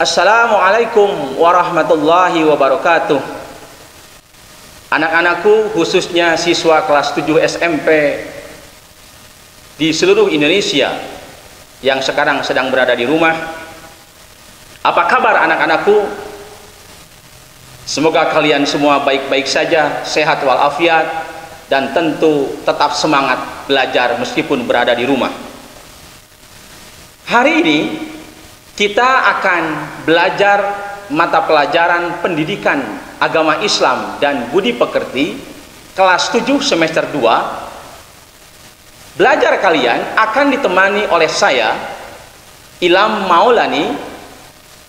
Assalamualaikum warahmatullahi wabarakatuh. Anak-anakku, khususnya siswa kelas 7 SMP di seluruh Indonesia yang sekarang sedang berada di rumah. Apa kabar anak-anakku? Semoga kalian semua baik-baik saja, sehat walafiat, dan tentu tetap semangat belajar meskipun berada di rumah. Hari ini kita akan belajar mata pelajaran pendidikan agama Islam dan budi pekerti kelas 7 semester 2. Belajar kalian akan ditemani oleh saya, Ilham Maulani,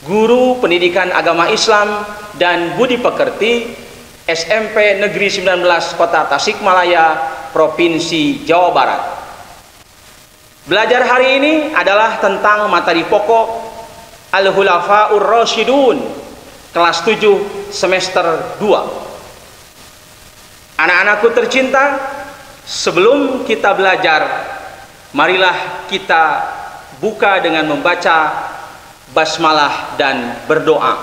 guru pendidikan agama Islam dan budi pekerti SMP Negeri 19 Kota Tasikmalaya, Provinsi Jawa Barat. Belajar hari ini adalah tentang materi pokok Al-Khulafaur Rasyidun kelas 7 semester 2. Anak-anakku tercinta, sebelum kita belajar, marilah kita buka dengan membaca basmalah dan berdoa.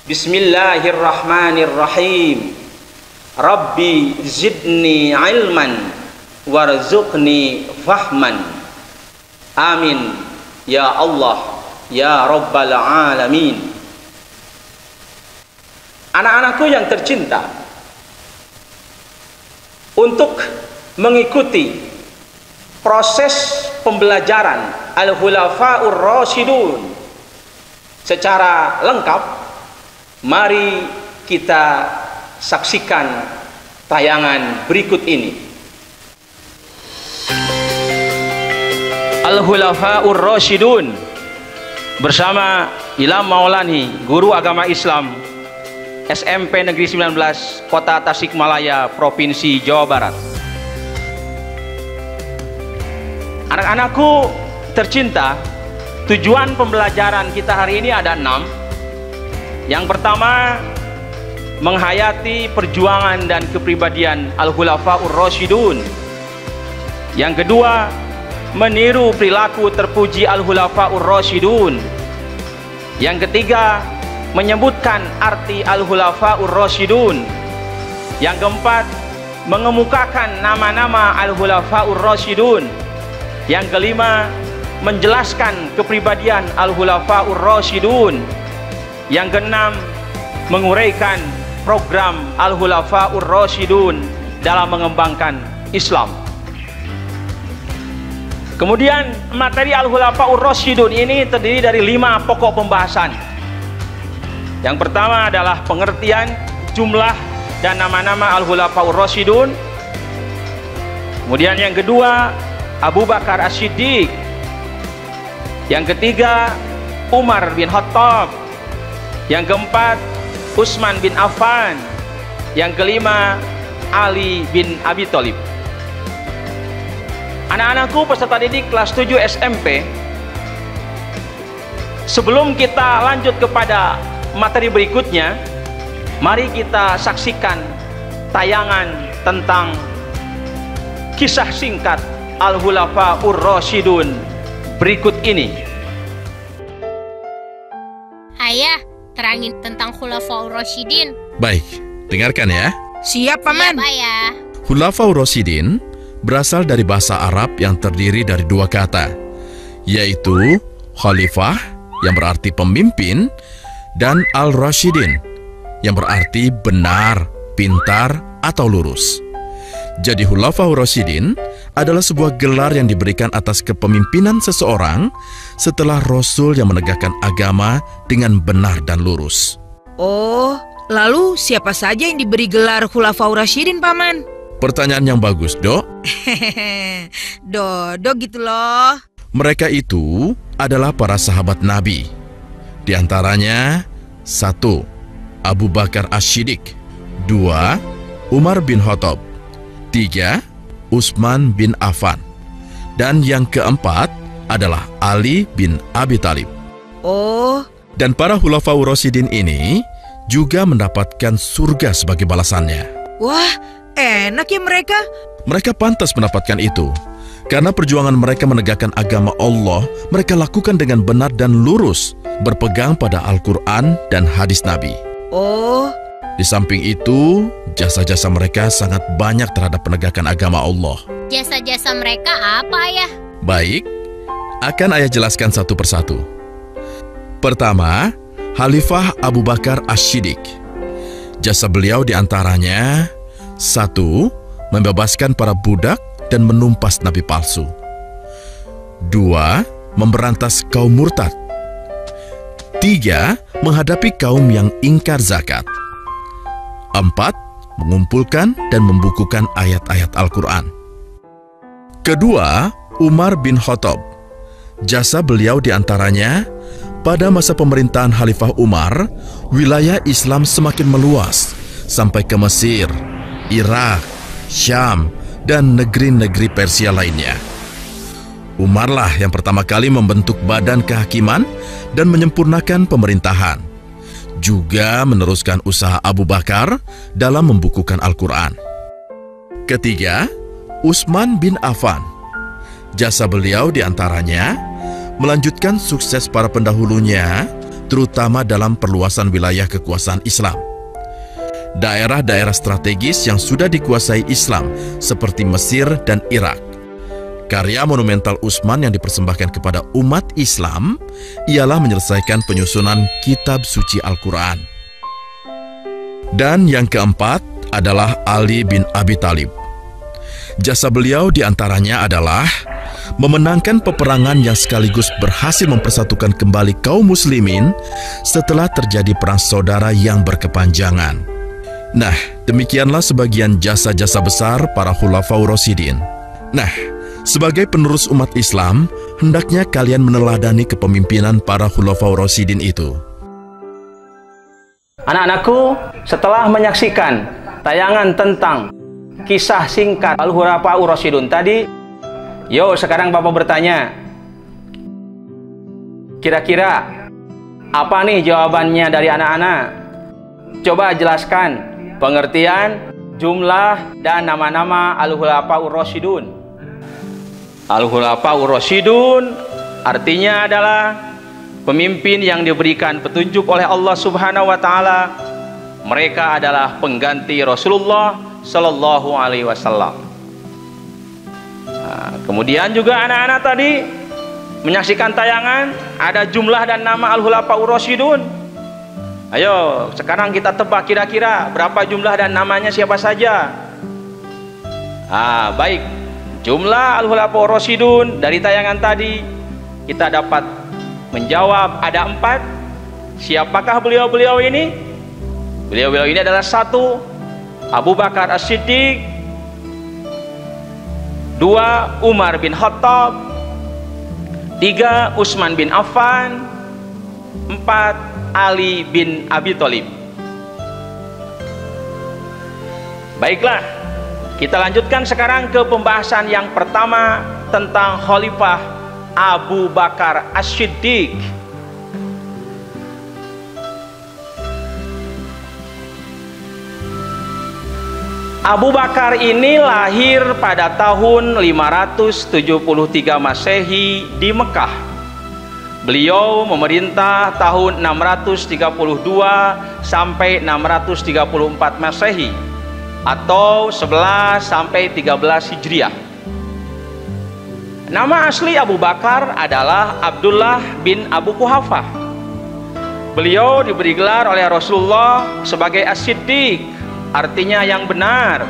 Bismillahirrahmanirrahim. Rabbi zidni ilman warzuqni fahman. Amin ya Allah ya Rabbal Alamin. Anak-anakku yang tercinta, untuk mengikuti proses pembelajaran Al-Khulafaur Rasyidun secara lengkap, mari kita saksikan tayangan berikut ini. Al-Khulafaur Rasyidun bersama Ilham Maulani, guru agama Islam SMP Negeri 19 Kota Tasikmalaya, Provinsi Jawa Barat. Anak-anakku tercinta, tujuan pembelajaran kita hari ini ada 6. Yang pertama, menghayati perjuangan dan kepribadian Al-Khulafaur Rasyidun. Yang kedua, meniru perilaku terpuji Al-Khulafaur Rasyidun. Yang ketiga, menyebutkan arti Al-Khulafaur Rasyidun. Yang keempat, mengemukakan nama-nama Al-Khulafaur Rasyidun. Yang kelima, menjelaskan kepribadian Al-Khulafaur Rasyidun. Yang keenam, menguraikan program Al-Khulafaur Rasyidun dalam mengembangkan Islam. Kemudian materi Al-Khulafaur Rasyidun ini terdiri dari 5 pokok pembahasan. Yang pertama adalah pengertian, jumlah, dan nama-nama Al-Khulafaur Rasyidun. Kemudian yang kedua, Abu Bakar As-Siddiq. Yang ketiga, Umar bin Khattab. Yang keempat, Utsman bin Affan. Yang kelima, Ali bin Abi Thalib. Anak-anakku peserta didik kelas 7 SMP, sebelum kita lanjut kepada materi berikutnya, mari kita saksikan tayangan tentang kisah singkat Al-Khulafaur Rasyidun berikut ini. Ayah, terangin tentang Khulafaur Rasyidin. Baik, dengarkan ya. Siap, Paman. Siap, Ayah. Khulafaur Rasyidin berasal dari bahasa Arab yang terdiri dari 2 kata, yaitu khalifah yang berarti pemimpin dan al-Rasyidin yang berarti benar, pintar, atau lurus. Jadi Khulafaur Rasyidin adalah sebuah gelar yang diberikan atas kepemimpinan seseorang setelah Rasul yang menegakkan agama dengan benar dan lurus. Oh, lalu siapa saja yang diberi gelar Khulafaur Rasyidin, Paman? Pertanyaan yang bagus, Dok. Dodo gitu loh. Mereka itu adalah para sahabat Nabi. Di antaranya 1. Abu Bakar As-Siddiq. 2. Umar bin Khattab. 3. Utsman bin Affan. Dan yang keempat adalah Ali bin Abi Thalib. Oh. Dan para Khulafaur Rasyidin ini juga mendapatkan surga sebagai balasannya. Wah, enak ya mereka. Mereka pantas mendapatkan itu Karena perjuangan mereka menegakkan agama Allah, mereka lakukan dengan benar dan lurus, berpegang pada Al-Quran dan hadis Nabi. Oh, Di samping itu, jasa-jasa mereka sangat banyak terhadap penegakan agama Allah. Jasa-jasa mereka apa, Ayah? Baik, akan Ayah jelaskan satu persatu. Pertama, Khalifah Abu Bakar Asy-Syiddiq. Jasa beliau diantaranya: 1. Membebaskan para budak dan menumpas nabi palsu. 2. Memberantas kaum murtad. 3. Menghadapi kaum yang ingkar zakat. 4. Mengumpulkan dan membukukan ayat-ayat Al-Quran. Kedua, Umar bin Khattab. Jasa beliau diantaranya: pada masa pemerintahan Khalifah Umar, wilayah Islam semakin meluas sampai ke Mesir, Irak, Syam, dan negeri-negeri Persia lainnya. Umarlah yang pertama kali membentuk badan kehakiman dan menyempurnakan pemerintahan, juga meneruskan usaha Abu Bakar dalam membukukan Al-Quran. Ketiga, Utsman bin Affan. Jasa beliau diantaranya melanjutkan sukses para pendahulunya, terutama dalam perluasan wilayah kekuasaan Islam. Daerah-daerah strategis yang sudah dikuasai Islam seperti Mesir dan Irak. Karya monumental Utsman yang dipersembahkan kepada umat Islam ialah menyelesaikan penyusunan kitab suci Al-Quran. Dan yang keempat adalah Ali bin Abi Thalib. Jasa beliau diantaranya adalah memenangkan peperangan yang sekaligus berhasil mempersatukan kembali kaum muslimin setelah terjadi perang saudara yang berkepanjangan. Nah, demikianlah sebagian jasa-jasa besar para Khulafaur Rasyidin. Nah, sebagai penerus umat Islam, hendaknya kalian meneladani kepemimpinan para Khulafaur Rasyidin itu. Anak-anakku, setelah menyaksikan tayangan tentang kisah singkat Al-Khulafaur Rasyidun tadi, yuk sekarang Bapak bertanya, kira-kira apa nih jawabannya dari anak-anak? Coba jelaskan pengertian, jumlah, dan nama-nama Al-Khulafaur Rasyidun. Al-Khulafaur Rasyidun artinya adalah pemimpin yang diberikan petunjuk oleh Allah Subhanahu wa Ta'ala. Mereka adalah pengganti Rasulullah Sallallahu Alaihi Wasallam. Kemudian juga anak-anak tadi menyaksikan tayangan, ada jumlah dan nama Al-Khulafaur Rasyidun. Ayo, sekarang kita tebak kira-kira berapa jumlah dan namanya siapa saja. Baik, jumlah Al-Khulafaur Rasyidun dari tayangan tadi kita dapat menjawab ada 4. Siapakah beliau-beliau ini? Beliau-beliau ini adalah 1. Abu Bakar As-Siddiq, 2. Umar bin Khattab, 3. Utsman bin Affan, 4. Ali bin Abi Thalib. Baiklah, kita lanjutkan sekarang ke pembahasan yang pertama tentang Khalifah Abu Bakar As-Siddiq. Abu Bakar ini lahir pada tahun 573 Masehi di Mekah. Beliau memerintah tahun 632 sampai 634 Masehi atau 11 sampai 13 Hijriah. Nama asli Abu Bakar adalah Abdullah bin Abu Quhafah. Beliau diberi gelar oleh Rasulullah sebagai As-Siddiq, artinya yang benar,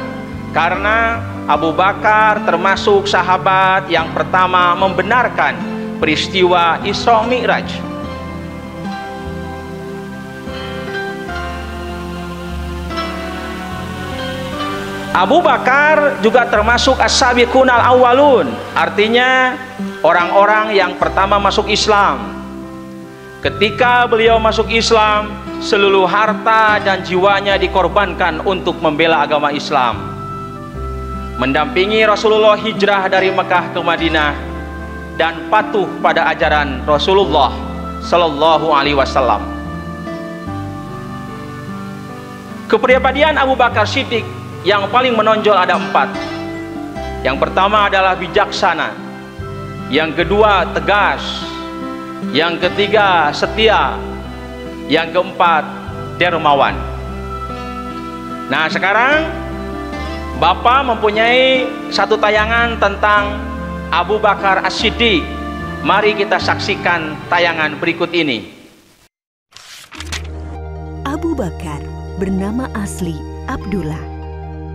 karena Abu Bakar termasuk sahabat yang pertama membenarkan peristiwa Isra Mi'raj. Abu Bakar juga termasuk as-sabiqun al-awwalun, artinya orang-orang yang pertama masuk Islam. Ketika beliau masuk Islam, seluruh harta dan jiwanya dikorbankan untuk membela agama Islam, mendampingi Rasulullah hijrah dari Mekah ke Madinah, dan patuh pada ajaran Rasulullah Sallallahu Alaihi Wasallam. Kepribadian Abu Bakar Siddiq yang paling menonjol ada 4. Yang pertama adalah bijaksana, yang kedua tegas, yang ketiga setia, yang keempat dermawan. Nah, sekarang Bapak mempunyai satu tayangan tentang Abu Bakar As-Siddiq. Mari kita saksikan tayangan berikut ini. Abu Bakar bernama asli Abdullah.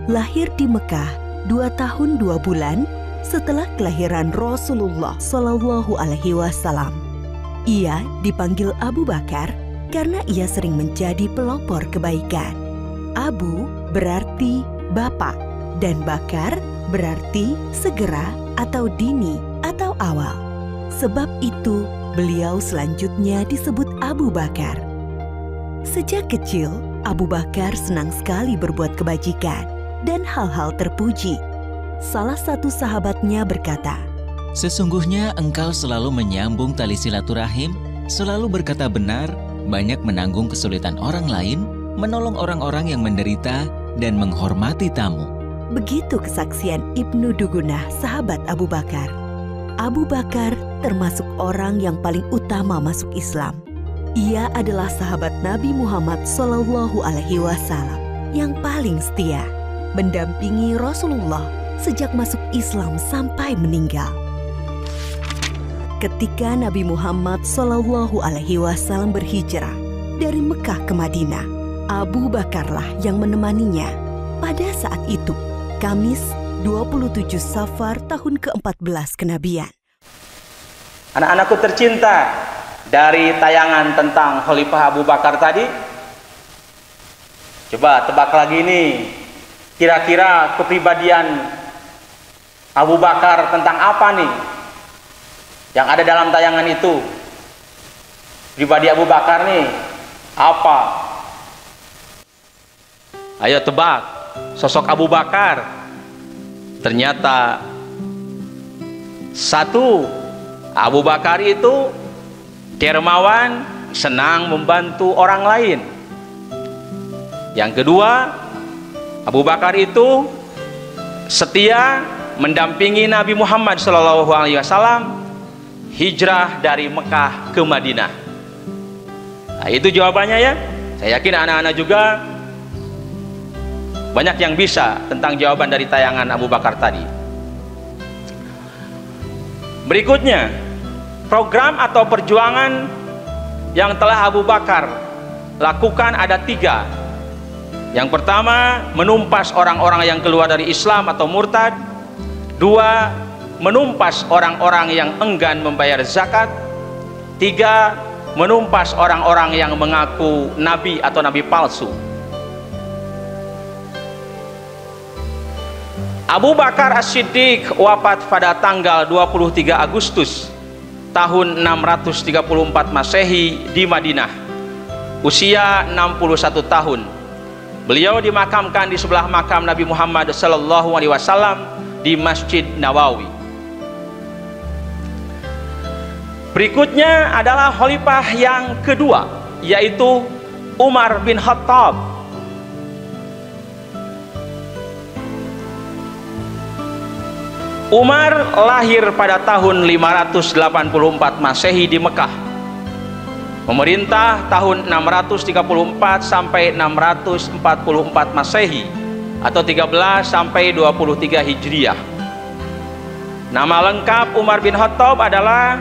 Lahir di Mekah 2 tahun 2 bulan setelah kelahiran Rasulullah Shallallahu Alaihi Wasallam. Ia dipanggil Abu Bakar karena ia sering menjadi pelopor kebaikan. Abu berarti bapak dan Bakar berarti segera atau dini atau awal. Sebab itu beliau selanjutnya disebut Abu Bakar. Sejak kecil, Abu Bakar senang sekali berbuat kebajikan dan hal-hal terpuji. Salah satu sahabatnya berkata, "Sesungguhnya engkau selalu menyambung tali silaturahim, selalu berkata benar, banyak menanggung kesulitan orang lain, menolong orang-orang yang menderita, dan menghormati tamu." Begitu kesaksian Ibnu Dugunah, sahabat Abu Bakar. Abu Bakar termasuk orang yang paling utama masuk Islam. Ia adalah sahabat Nabi Muhammad Shallallahu Alaihi Wasallam yang paling setia, mendampingi Rasulullah sejak masuk Islam sampai meninggal. Ketika Nabi Muhammad Shallallahu Alaihi Wasallam berhijrah dari Mekah ke Madinah, Abu Bakarlah yang menemaninya. Pada saat itu, Kamis 27 Safar tahun ke-14 kenabian. Anak-anakku tercinta, dari tayangan tentang Khalifah Abu Bakar tadi, coba tebak lagi nih, kira-kira kepribadian Abu Bakar tentang apa nih yang ada dalam tayangan itu? Pribadi Abu Bakar nih apa? Ayo tebak sosok Abu Bakar. Ternyata satu, Abu Bakar itu dermawan, senang membantu orang lain. Yang kedua, Abu Bakar itu setia mendampingi Nabi Muhammad SAW hijrah dari Mekah ke Madinah. Nah, itu jawabannya ya. Saya yakin anak-anak juga banyak yang bisa tentang jawaban dari tayangan Abu Bakar tadi. Berikutnya, program atau perjuangan yang telah Abu Bakar lakukan ada 3. Yang pertama, menumpas orang-orang yang keluar dari Islam atau murtad. 2, menumpas orang-orang yang enggan membayar zakat. 3, menumpas orang-orang yang mengaku nabi atau nabi palsu. Abu Bakar As-Siddiq wafat pada tanggal 23 Agustus tahun 634 Masehi di Madinah, usia 61 tahun. Beliau dimakamkan di sebelah makam Nabi Muhammad SAW di Masjid Nawawi. Berikutnya adalah khalifah yang kedua, yaitu Umar bin Khattab. Umar lahir pada tahun 584 Masehi di Mekah. Memerintah tahun 634 sampai 644 Masehi atau 13 sampai 23 Hijriah. Nama lengkap Umar bin Khattab adalah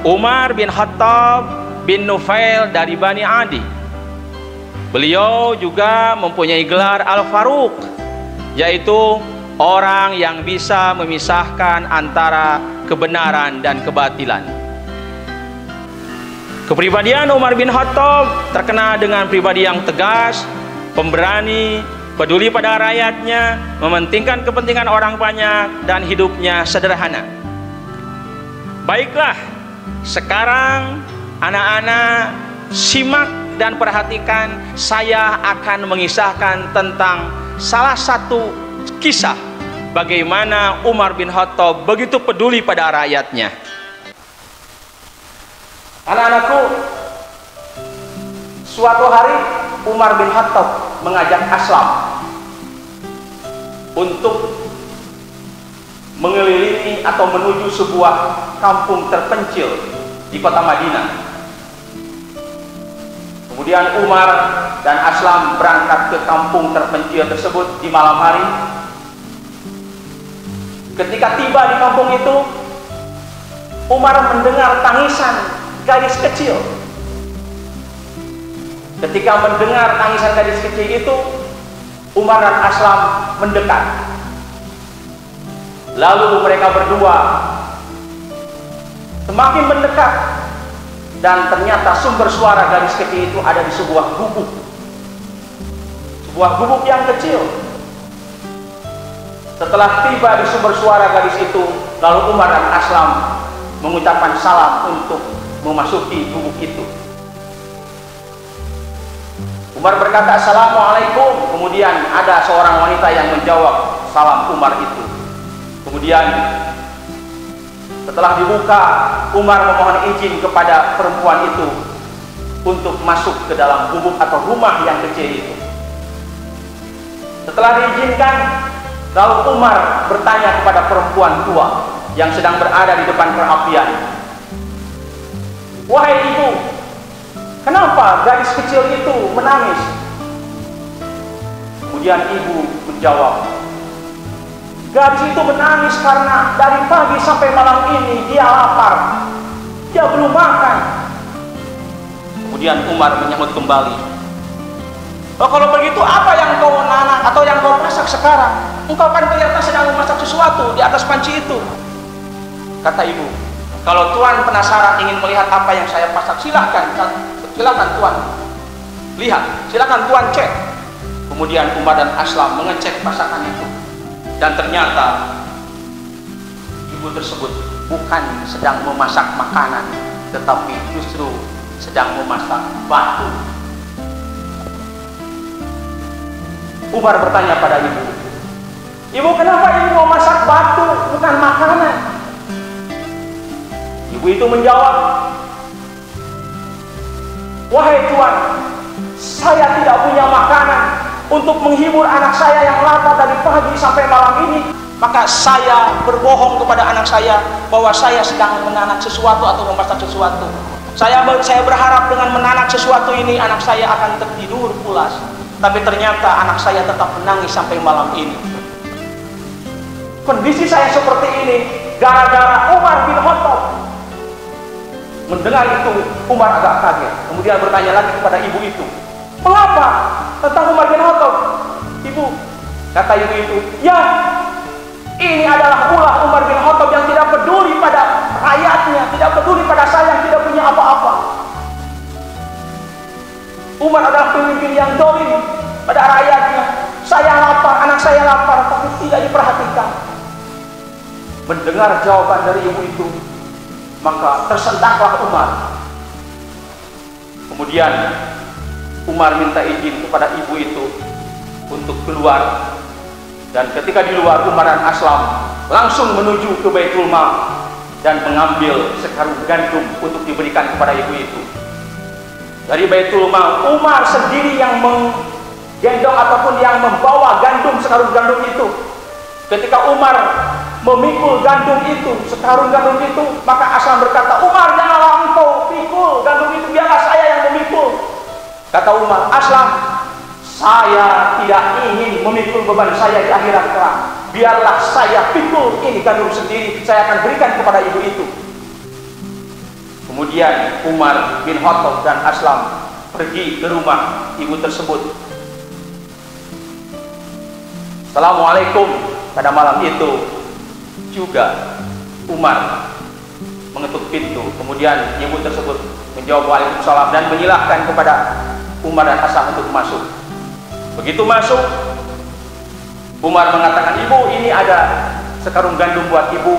Umar bin Khattab bin Nufail dari Bani Adi. Beliau juga mempunyai gelar Al-Faruq, yaitu orang yang bisa memisahkan antara kebenaran dan kebatilan. Kepribadian Umar bin Khattab terkenal dengan pribadi yang tegas, pemberani, peduli pada rakyatnya, mementingkan kepentingan orang banyak, dan hidupnya sederhana. Baiklah, sekarang anak-anak simak dan perhatikan. Saya akan mengisahkan tentang salah satu kisah bagaimana Umar bin Khattab begitu peduli pada rakyatnya. Anak-anakku, suatu hari Umar bin Khattab mengajak Aslam untuk ini atau menuju sebuah kampung terpencil di kota Madinah. Kemudian Umar dan Aslam berangkat ke kampung terpencil tersebut di malam hari. Ketika tiba di kampung itu, Umar mendengar tangisan gadis kecil. Ketika mendengar tangisan gadis kecil itu, Umar dan Aslam mendekat. Lalu mereka berdua semakin mendekat, dan ternyata sumber suara gadis kecil itu ada di sebuah gubuk. Sebuah gubuk yang kecil. Setelah tiba di sumber suara gadis itu, lalu Umar dan Aslam mengucapkan salam untuk memasuki gubuk itu. Umar berkata, "Assalamualaikum." Kemudian ada seorang wanita yang menjawab salam Umar itu. Kemudian setelah dibuka, Umar memohon izin kepada perempuan itu untuk masuk ke dalam gubuk atau rumah yang kecil itu. Setelah diizinkan, lalu Umar bertanya kepada perempuan tua yang sedang berada di depan perapian, "Wahai ibu, kenapa gadis kecil itu menangis?" Kemudian ibu menjawab, "Gadis itu menangis karena dari pagi sampai malam ini dia lapar. Dia belum makan." Kemudian Umar menyambut kembali, "Oh, kalau begitu apa yang kau nanak atau yang kau masak sekarang? Engkau kan kelihatan sedang memasak sesuatu di atas panci itu." Kata ibu, "Kalau Tuan penasaran ingin melihat apa yang saya masak, silakan Tuan lihat, silakan Tuan cek." Kemudian Umar dan Aslam mengecek masakan itu, dan ternyata ibu tersebut bukan sedang memasak makanan, tetapi justru sedang memasak batu. Umar bertanya pada ibu, "Ibu, kenapa ibu mau masak batu bukan makanan?" Ibu itu menjawab, "Wahai Tuan, saya tidak punya makanan untuk menghibur anak saya yang lapar dari pagi sampai malam ini. Maka saya berbohong kepada anak saya bahwa saya sedang menanak sesuatu atau memasak sesuatu. Saya berharap dengan menanak sesuatu ini anak saya akan tertidur pulas. Tapi ternyata anak saya tetap menangis sampai malam ini. Kondisi saya seperti ini gara-gara Umar bin Khattab." Mendengar itu, Umar agak kaget. Kemudian bertanya lagi kepada ibu itu, "Mengapa? Tentang Umar bin Khattab?" "Ibu," kata ibu itu, "ya, ini adalah ulah Umar bin Khattab yang tidak peduli pada rakyatnya, tidak peduli pada saya yang tidak punya apa-apa. Umar adalah pemimpin yang zalim pada rakyatnya. Saya lapar, anak saya lapar, tapi tidak diperhatikan." Mendengar jawaban dari ibu itu, maka tersentaklah Umar. Kemudian Umar minta izin kepada ibu itu untuk keluar, dan ketika di luar, Umar dan Aslam langsung menuju ke Baitul Mal dan mengambil sekarung gandum untuk diberikan kepada ibu itu. Dari Baitul Mal, Umar sendiri yang menggendong ataupun yang membawa gandum, sekarung gandum itu. Ketika Umar memikul gandum itu, sekarung gandum itu, maka Aslam berkata, "Umar, janganlah engkau pikul gandum itu, biarlah saya yang memikul." Kata Umar, "Aslam, saya tidak ingin memikul beban saya di akhirat kelak. Biarlah saya pikul ini gandum sendiri, saya akan berikan kepada ibu itu." Kemudian Umar bin Khattab dan Aslam pergi ke rumah ibu tersebut. Assalamualaikum. Pada malam itu juga Umar mengetuk pintu. Kemudian ibu tersebut menjawab "Waalaikumsalam" dan menyilahkan kepada Umar dan Aslam untuk masuk. Begitu masuk, Umar mengatakan, "Ibu, ini ada sekarung gandum buat ibu.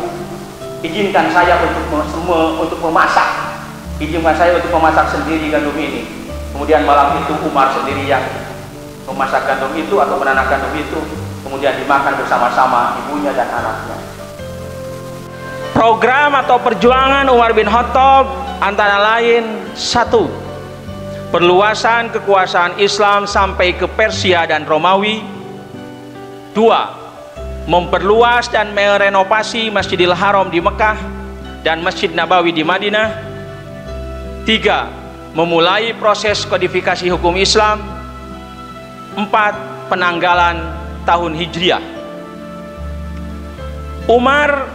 Izinkan saya untuk memasak. Izinkan saya untuk memasak sendiri gandum ini." Kemudian malam itu Umar sendiri yang memasak gandum itu atau menanak gandum itu, kemudian dimakan bersama-sama ibunya dan anaknya. Program atau perjuangan Umar bin Khattab antara lain: 1. Perluasan kekuasaan Islam sampai ke Persia dan Romawi. 2. memperluas dan merenovasi Masjidil Haram di Mekah dan Masjid Nabawi di Madinah. 3. Memulai proses kodifikasi hukum Islam. 4. Penanggalan tahun Hijriah. Umar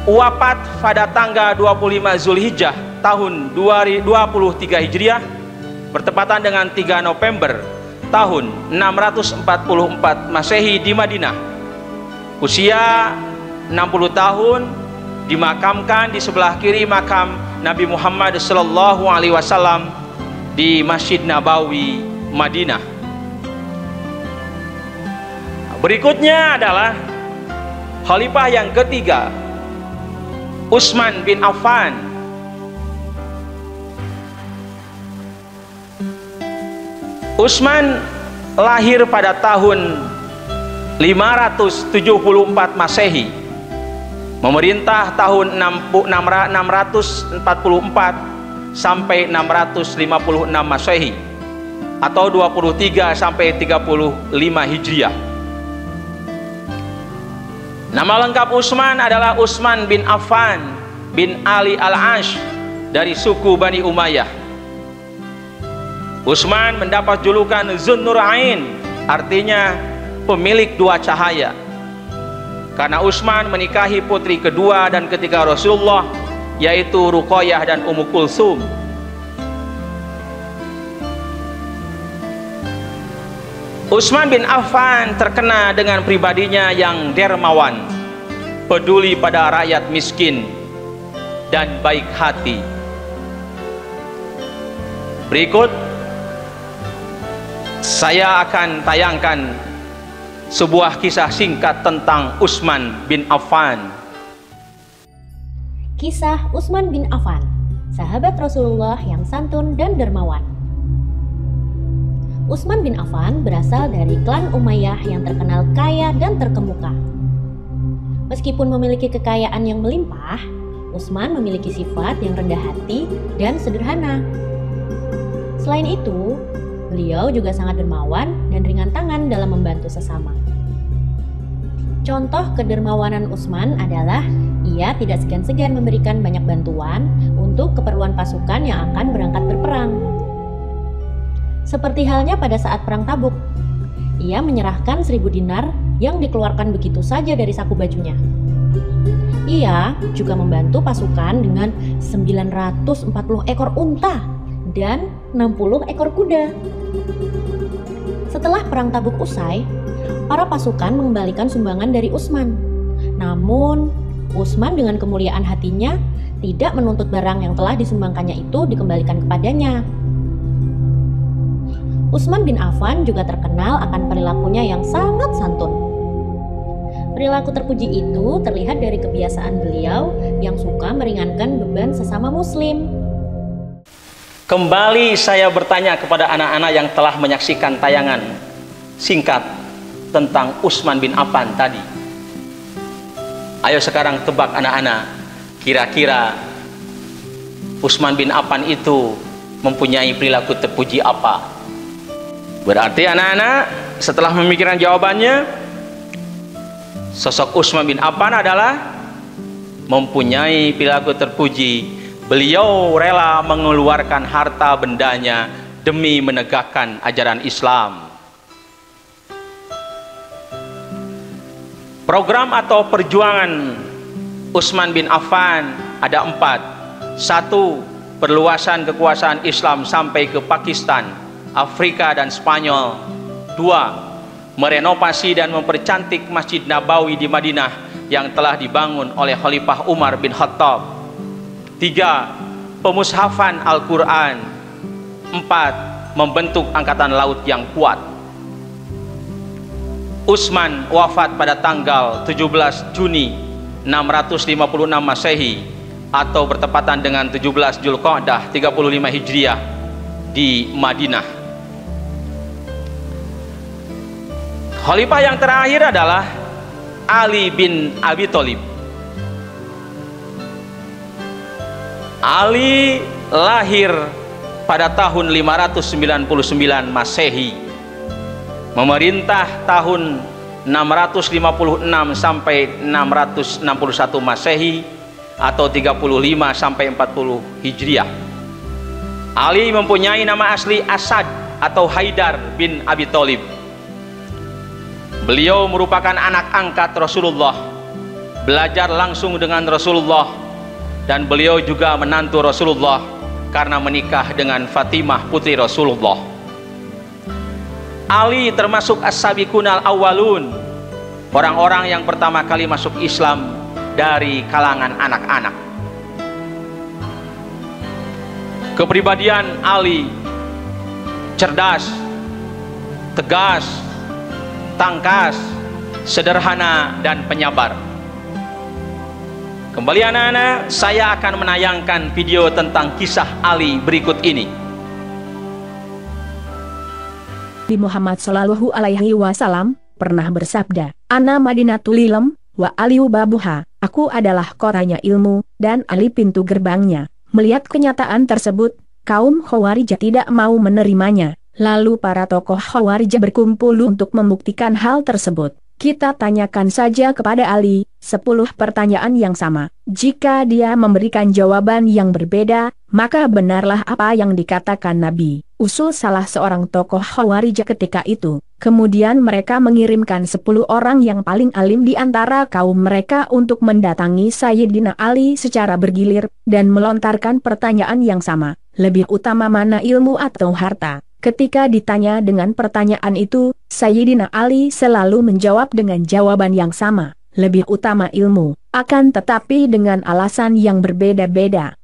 wafat pada tanggal 25 Zulhijjah tahun 2023 Hijriah bertepatan dengan 3 November tahun 644 Masehi di Madinah. Usia 60 tahun, dimakamkan di sebelah kiri makam Nabi Muhammad SAW di Masjid Nabawi, Madinah. Berikutnya adalah khalifah yang ketiga, Utsman bin Affan. Utsman lahir pada tahun 574 Masehi, memerintah tahun 644 sampai 656 Masehi atau 23 sampai 35 Hijriah. Nama lengkap Utsman adalah Utsman bin Affan bin Ali al-Ash dari suku Bani Umayyah. Utsman mendapat julukan Zunnurain, artinya pemilik dua cahaya, karena Utsman menikahi putri kedua dan ketiga Rasulullah, yaitu Ruqayyah dan Ummu Kulsum. Utsman bin Affan terkenal dengan pribadinya yang dermawan, peduli pada rakyat miskin, dan baik hati. Berikut saya akan tayangkan sebuah kisah singkat tentang Utsman bin Affan. Kisah Utsman bin Affan, sahabat Rasulullah yang santun dan dermawan. Utsman bin Affan berasal dari klan Umayyah yang terkenal kaya dan terkemuka. Meskipun memiliki kekayaan yang melimpah, Utsman memiliki sifat yang rendah hati dan sederhana. Selain itu, beliau juga sangat dermawan dan ringan tangan dalam membantu sesama. Contoh kedermawanan Utsman adalah ia tidak segan-segan memberikan banyak bantuan untuk keperluan pasukan yang akan berangkat berperang. Seperti halnya pada saat perang Tabuk, ia menyerahkan 1000 dinar yang dikeluarkan begitu saja dari saku bajunya. Ia juga membantu pasukan dengan 940 ekor unta dan 60 ekor kuda. Setelah perang Tabuk usai, para pasukan mengembalikan sumbangan dari Utsman. Namun, Utsman dengan kemuliaan hatinya tidak menuntut barang yang telah disumbangkannya itu dikembalikan kepadanya. Utsman bin Affan juga terkenal akan perilakunya yang sangat santun. Perilaku terpuji itu terlihat dari kebiasaan beliau yang suka meringankan beban sesama muslim. Kembali saya bertanya kepada anak-anak yang telah menyaksikan tayangan singkat tentang Utsman bin Affan tadi. Ayo sekarang tebak anak-anak, kira-kira Utsman bin Affan itu mempunyai perilaku terpuji apa? Berarti anak-anak setelah memikirkan jawabannya, sosok Utsman bin Affan adalah mempunyai perilaku terpuji. Beliau rela mengeluarkan harta bendanya demi menegakkan ajaran Islam. Program atau perjuangan Utsman bin Affan ada 4. 1. Perluasan kekuasaan Islam sampai ke Pakistan, Afrika dan Spanyol. 2. Merenovasi dan mempercantik Masjid Nabawi di Madinah yang telah dibangun oleh Khalifah Umar bin Khattab. 3. Pemushafan Al-Quran. 4. Membentuk angkatan laut yang kuat. Utsman wafat pada tanggal 17 Juni 656 Masehi atau bertepatan dengan 17 Zulqa'dah 35 Hijriah di Madinah. Khalifah yang terakhir adalah Ali bin Abi Thalib. Ali lahir pada tahun 599 Masehi, memerintah tahun 656 sampai 661 Masehi atau 35 sampai 40 Hijriah. Ali mempunyai nama asli Asad atau Haidar bin Abi Thalib. Beliau merupakan anak angkat Rasulullah, belajar langsung dengan Rasulullah, dan beliau juga menantu Rasulullah karena menikah dengan Fatimah putri Rasulullah. Ali termasuk as-sabiqunal awwalun, orang-orang yang pertama kali masuk Islam dari kalangan anak-anak. Kepribadian Ali cerdas, tegas, tangkas, sederhana, dan penyabar. Kembali anak-anak, saya akan menayangkan video tentang kisah Ali berikut ini. Nabi Muhammad Shallallahu Alaihi Wasallam pernah bersabda, "Ana Madinatul Ilm wa Aliyu babuha." Aku adalah kotanya ilmu dan Ali pintu gerbangnya. Melihat kenyataan tersebut, kaum Khawarijah tidak mau menerimanya. Lalu para tokoh Khawarijah berkumpul untuk membuktikan hal tersebut. Kita tanyakan saja kepada Ali 10 pertanyaan yang sama. Jika dia memberikan jawaban yang berbeda, maka benarlah apa yang dikatakan Nabi. Usul salah seorang tokoh Khawarijah ketika itu. Kemudian mereka mengirimkan 10 orang yang paling alim di antara kaum mereka untuk mendatangi Sayyidina Ali secara bergilir dan melontarkan pertanyaan yang sama. Lebih utama mana ilmu atau harta? Ketika ditanya dengan pertanyaan itu, Sayyidina Ali selalu menjawab dengan jawaban yang sama, lebih utama ilmu, akan tetapi dengan alasan yang berbeda-beda.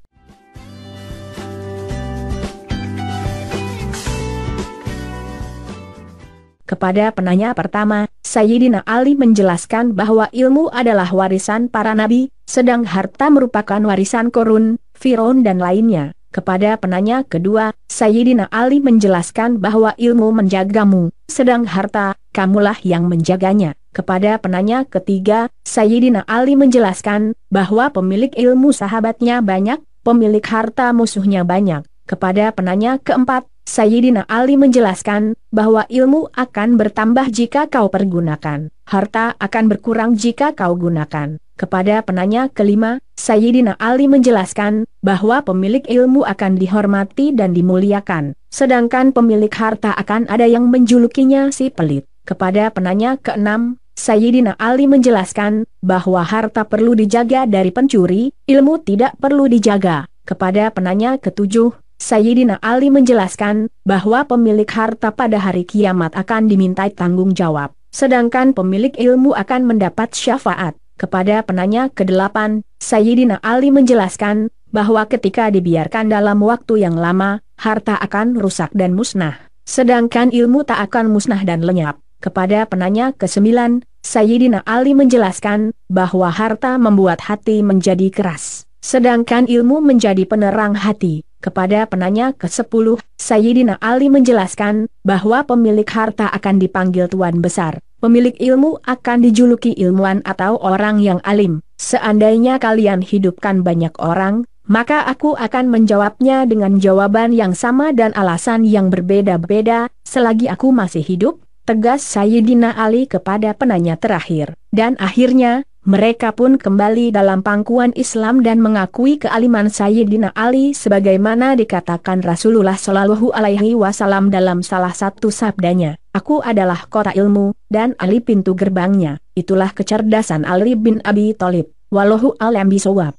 Kepada penanya pertama, Sayyidina Ali menjelaskan bahwa ilmu adalah warisan para nabi, sedang harta merupakan warisan Korun, Firaun dan lainnya. Kepada penanya kedua, Sayyidina Ali menjelaskan bahwa ilmu menjagamu, sedang harta, kamulah yang menjaganya. Kepada penanya ketiga, Sayyidina Ali menjelaskan bahwa pemilik ilmu sahabatnya banyak, pemilik harta musuhnya banyak. Kepada penanya keempat, Sayyidina Ali menjelaskan bahwa ilmu akan bertambah jika kau pergunakan, harta akan berkurang jika kau gunakan. Kepada penanya kelima, Sayyidina Ali menjelaskan bahwa pemilik ilmu akan dihormati dan dimuliakan, sedangkan pemilik harta akan ada yang menjulukinya si pelit. Kepada penanya keenam, Sayyidina Ali menjelaskan bahwa harta perlu dijaga dari pencuri, ilmu tidak perlu dijaga. Kepada penanya ketujuh, Sayyidina Ali menjelaskan bahwa pemilik harta pada hari kiamat akan dimintai tanggung jawab, sedangkan pemilik ilmu akan mendapat syafaat. Kepada penanya ke-8, Sayyidina Ali menjelaskan bahwa ketika dibiarkan dalam waktu yang lama, harta akan rusak dan musnah, sedangkan ilmu tak akan musnah dan lenyap. Kepada penanya ke-9, Sayyidina Ali menjelaskan bahwa harta membuat hati menjadi keras, sedangkan ilmu menjadi penerang hati. Kepada penanya ke-10, Sayyidina Ali menjelaskan bahwa pemilik harta akan dipanggil Tuan Besar, pemilik ilmu akan dijuluki ilmuwan atau orang yang alim. Seandainya kalian hidupkan banyak orang, maka aku akan menjawabnya dengan jawaban yang sama dan alasan yang berbeda-beda, selagi aku masih hidup, tegas Sayyidina Ali kepada penanya terakhir. Dan akhirnya, mereka pun kembali dalam pangkuan Islam dan mengakui kealiman Sayyidina Ali sebagaimana dikatakan Rasulullah Shallallahu Alaihi Wasallam dalam salah satu sabdanya, "Aku adalah kota ilmu, dan Ali pintu gerbangnya." Itulah kecerdasan Ali bin Abi Thalib. Wallahu a'lam bishawab.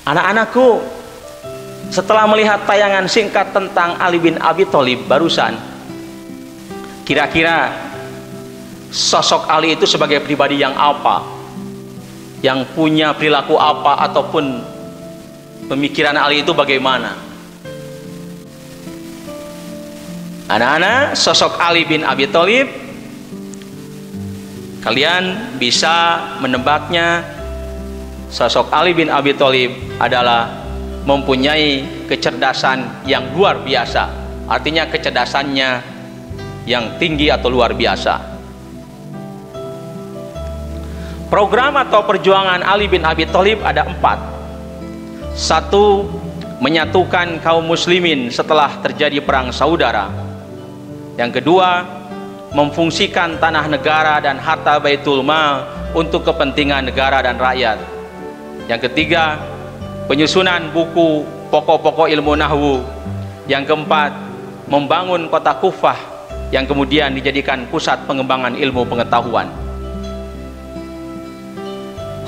Anak-anakku, setelah melihat tayangan singkat tentang Ali bin Abi Thalib barusan, kira-kira sosok Ali itu sebagai pribadi yang apa? Yang punya perilaku apa ataupun pemikiran Ali itu bagaimana? Anak-anak, sosok Ali bin Abi Thalib, kalian bisa menebaknya. Sosok Ali bin Abi Thalib adalah mempunyai kecerdasan yang luar biasa. Artinya kecerdasannya yang tinggi atau luar biasa. Program atau perjuangan Ali bin Abi Thalib ada 4. 1. Menyatukan kaum muslimin setelah terjadi perang saudara. Yang kedua, memfungsikan tanah negara dan harta Baitul Mal untuk kepentingan negara dan rakyat. Yang ketiga, penyusunan buku pokok-pokok ilmu nahwu. Yang keempat, membangun kota Kufah yang kemudian dijadikan pusat pengembangan ilmu pengetahuan.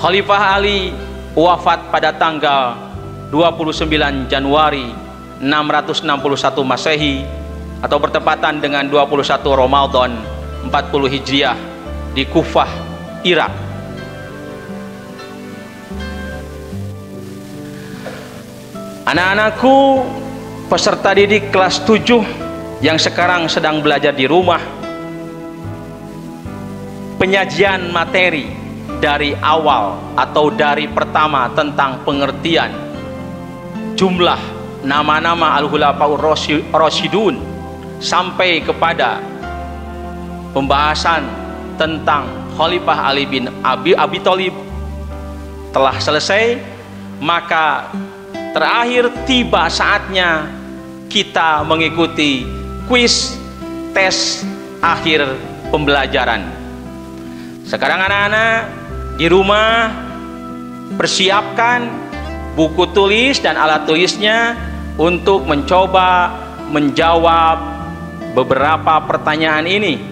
Khalifah Ali wafat pada tanggal 29 Januari 661 Masehi atau bertepatan dengan 21 Ramadan 40 Hijriah di Kufah, Irak. Anak-anakku peserta didik kelas 7 yang sekarang sedang belajar di rumah, penyajian materi dari awal atau dari pertama tentang pengertian jumlah nama-nama Al-Khulafaur Rasyidun sampai kepada pembahasan tentang Khalifah Ali bin Abi Thalib telah selesai. Maka terakhir tiba saatnya kita mengikuti kuis tes akhir pembelajaran. Sekarang anak-anak di rumah persiapkan buku tulis dan alat tulisnya untuk mencoba menjawab beberapa pertanyaan ini.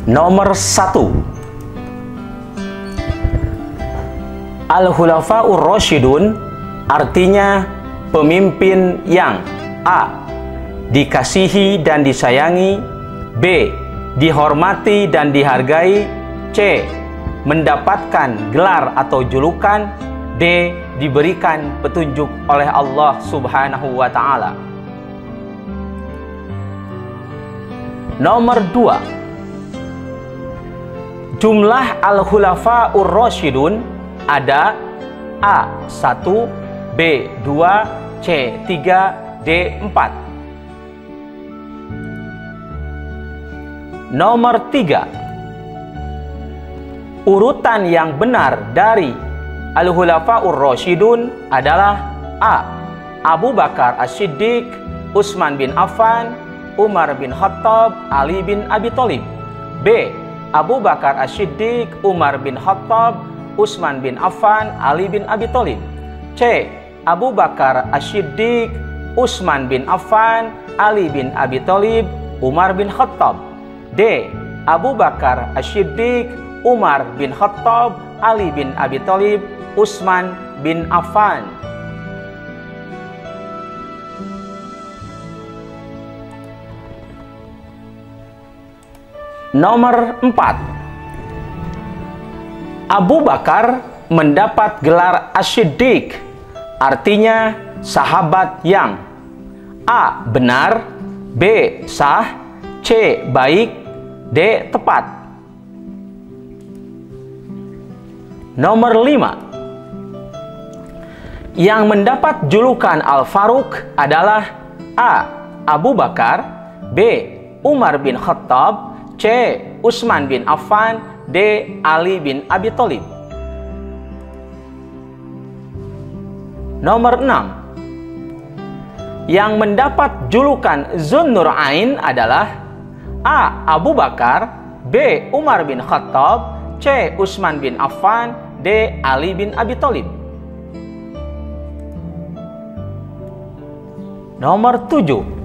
Nomor 1. Al-Khulafaur Rasyidun artinya pemimpin yang A. dikasihi dan disayangi, B. dihormati dan dihargai, C. mendapatkan gelar atau julukan, D. diberikan petunjuk oleh Allah Subhanahu wa Ta'ala. Nomor 2. Jumlah Al-Khulafaur Rasyidun ada A. 1, B. 2, C. 3, D. 4. Nomor 3. Urutan yang benar dari Al-Khulafaur Rasyidun adalah A. Abu Bakar As-Siddiq, Utsman bin Affan, Umar bin Khattab, Ali bin Abi Thalib. B. Abu Bakar As-Siddiq, Umar bin Khattab, Utsman bin Affan, Ali bin Abi Thalib. C. Abu Bakar As-Siddiq, Utsman bin Affan, Ali bin Abi Thalib, Umar bin Khattab. D. Abu Bakar As-Siddiq, Umar bin Khattab, Ali bin Abi Thalib, Utsman bin Affan. Nomor 4. Abu Bakar mendapat gelar As-Siddiq, artinya sahabat yang A. benar, B. sah, C. baik, D. tepat. Nomor 5. Yang mendapat julukan Al-Faruq adalah A. Abu Bakar, B. Umar bin Khattab, C. Utsman bin Affan, D. Ali bin Abi Thalib. Nomor 6. Yang mendapat julukan Zunnurain adalah A. Abu Bakar, B. Umar bin Khattab, C. Utsman bin Affan, D. Ali bin Abi Thalib. Nomor 7.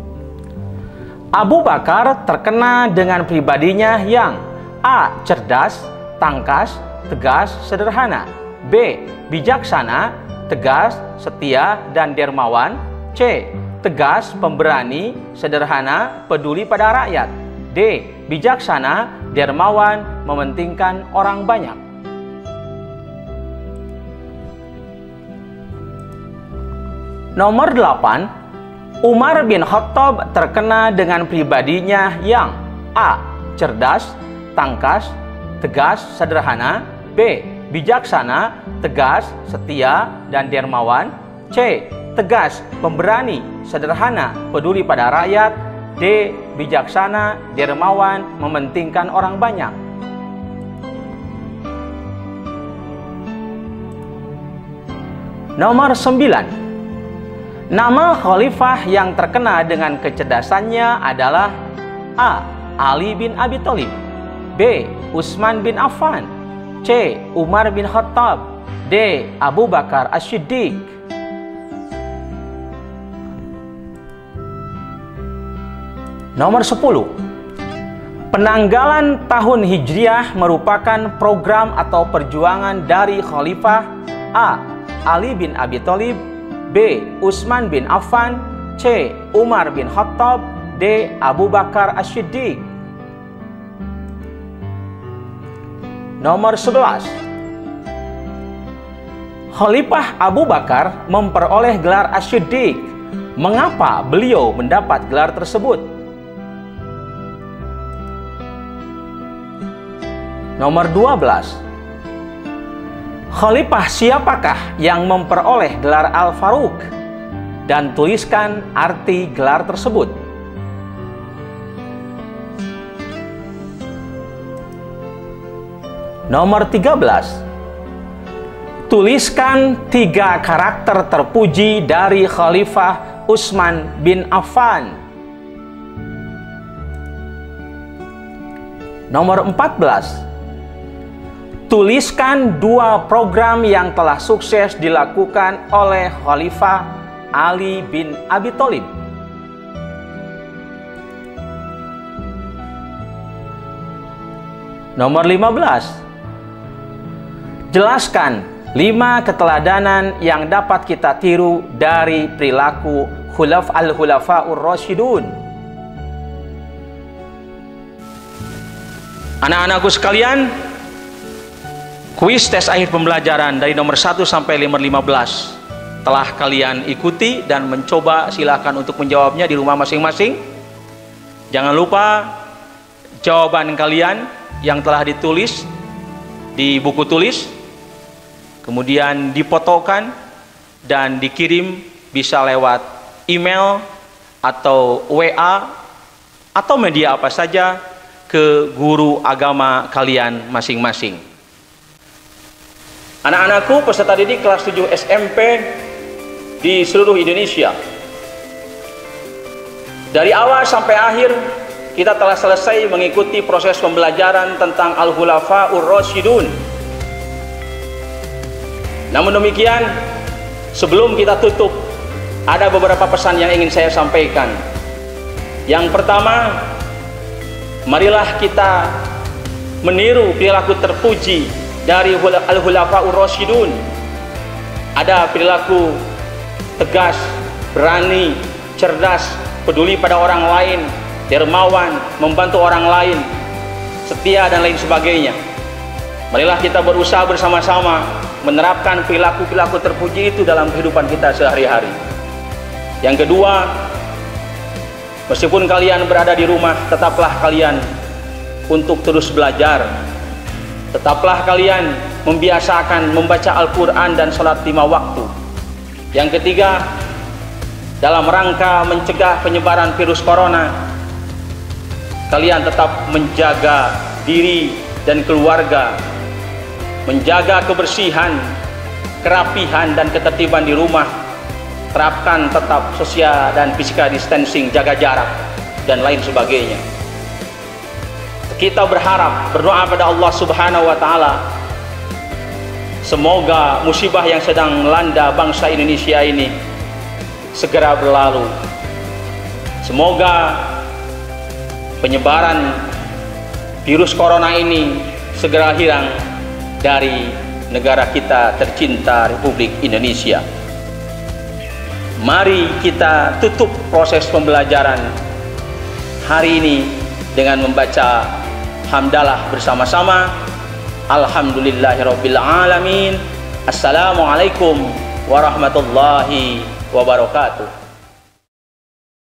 Abu Bakar terkenal dengan pribadinya yang A. cerdas, tangkas, tegas, sederhana, B. bijaksana, tegas, setia, dan dermawan, C. tegas, pemberani, sederhana, peduli pada rakyat, D. bijaksana, dermawan, mementingkan orang banyak. Nomor 8. Umar bin Khattab terkenal dengan pribadinya yang A. cerdas, tangkas, tegas, sederhana, B. bijaksana, tegas, setia, dan dermawan, C. tegas, pemberani, sederhana, peduli pada rakyat, D. bijaksana, dermawan, mementingkan orang banyak. Nomor 9. Nama khalifah yang terkenal dengan kecerdasannya adalah A. Ali bin Abi Thalib, B. Utsman bin Affan, C. Umar bin Khattab, D. Abu Bakar As-Siddiq. Nomor 10. Penanggalan tahun Hijriah merupakan program atau perjuangan dari Khalifah A. Ali bin Abi Thalib, B. Utsman bin Affan, C. Umar bin Khattab, D. Abu Bakar As-Siddiq. Nomor 11. Khalifah Abu Bakar memperoleh gelar As-Siddiq. Mengapa beliau mendapat gelar tersebut? Nomor 12. Khalifah siapakah yang memperoleh gelar Al-Faruq? Dan tuliskan arti gelar tersebut. Nomor 13. Tuliskan 3 karakter terpuji dari Khalifah Utsman bin Affan. Nomor 14. Tuliskan 2 program yang telah sukses dilakukan oleh Khalifah Ali bin Abi Thalib. Nomor 15. Jelaskan 5 keteladanan yang dapat kita tiru dari perilaku Al-Khulafaur Rasyidun. Anak-anakku sekalian, kuis tes akhir pembelajaran dari nomor 1 sampai nomor 15 telah kalian ikuti dan mencoba. Silakan untuk menjawabnya di rumah masing-masing. Jangan lupa jawaban kalian yang telah ditulis di buku tulis kemudian difotokan dan dikirim, bisa lewat email atau WA atau media apa saja ke guru agama kalian masing-masing. Anak-anakku peserta didik kelas 7 SMP di seluruh Indonesia, dari awal sampai akhir kita telah selesai mengikuti proses pembelajaran tentang Al-Khulafaur Rasyidun. Namun demikian, sebelum kita tutup, ada beberapa pesan yang ingin saya sampaikan. Yang pertama, marilah kita meniru perilaku terpuji dari Al-Khulafaur Rasyidun. Ada perilaku tegas, berani, cerdas, peduli pada orang lain, dermawan, membantu orang lain, setia dan lain sebagainya. Marilah kita berusaha bersama-sama menerapkan perilaku-perilaku terpuji itu dalam kehidupan kita sehari-hari. Yang kedua, meskipun kalian berada di rumah, tetaplah kalian untuk terus belajar. Tetaplah kalian membiasakan membaca Al-Quran dan sholat 5 waktu. Yang ketiga, dalam rangka mencegah penyebaran virus corona, kalian tetap menjaga diri dan keluarga, menjaga kebersihan, kerapihan dan ketertiban di rumah, terapkan tetap social dan physical distancing, jaga jarak dan lain sebagainya. Kita berharap, berdoa pada Allah Subhanahu wa taala, semoga musibah yang sedang melanda bangsa Indonesia ini segera berlalu. Semoga penyebaran virus corona ini segera hilang dari negara kita tercinta Republik Indonesia. Mari kita tutup proses pembelajaran hari ini dengan membaca hamdalah bersama-sama. Alhamdulillahirabbil alamin. Assalamualaikum warahmatullahi wabarakatuh.